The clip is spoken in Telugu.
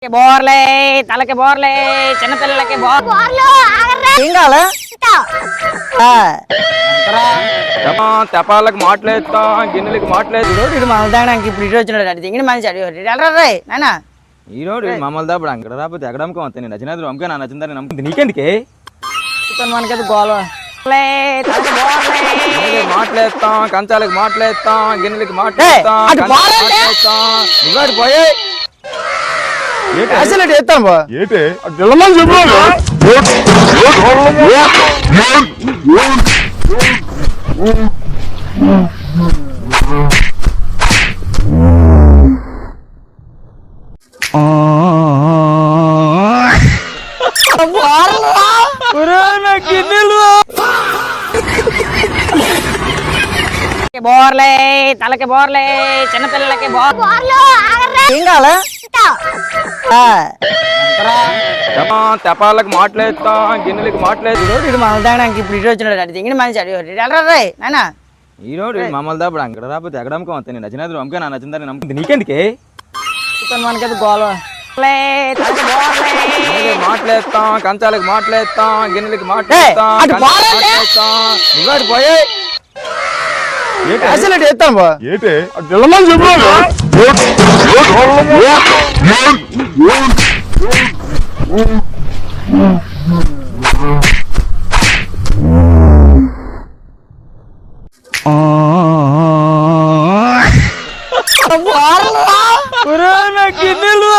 బోర్లే తలకి బోర్లే చిన్నపిల్లలకి బోర్లు ఏం కావాలా తెపాలకు మాట్లాడతాం గిన్నెలకి మాట్లాడు ఇటు మమ్మల్ని తాగడానికి ఇప్పుడు ఇటు వచ్చినాడు అటు దిగిన మనిషి అడిగారు నాయనా ఈరోడు మమ్మల్ని దాపుడు అక్కడ రాకపోతే ఎక్కడమ్మకం అంతే నేను నచ్చినది అమ్మకే నా నచ్చిందని నమ్ముతుంది నీకెందుకే మనకైతే గోల మాట్లాడతాం కంచాలకి మాట్లాడతాం గిన్నెలకి మాట్లాడతాం నువ్వు పోయే అసలు ఎత్తాను బా ఏంటి బోర్లే తలకి బోర్లే చిన్నపిల్లలకి బోర్లు ఏం కావాలా తెపాలకు మాట్లాడతాం గిన్నెలకి మాట్లాడు ఇటు మమ్మల్ని తాగడానికి ఇప్పుడు ఇటు వచ్చినాడు అటు దిగిన మనిషి అడిగారు నాయనా ఈరోడు మమ్మల్ని దాపుడు అక్కడ రాకపోతే ఎక్కడమ్మకం అంతే నేను నచ్చినది అమ్మకే నా నచ్చిందని నమ్ముతుంది నీకెందుకే మనకైతే గోల మాట్లాడతాం కంచాలకి మాట్లాడతాం గిన్నెలకి మాట్లాడతాం నువ్వు పోయే అసలు ఎత్తాను బా ఏంటి గిన్నెలు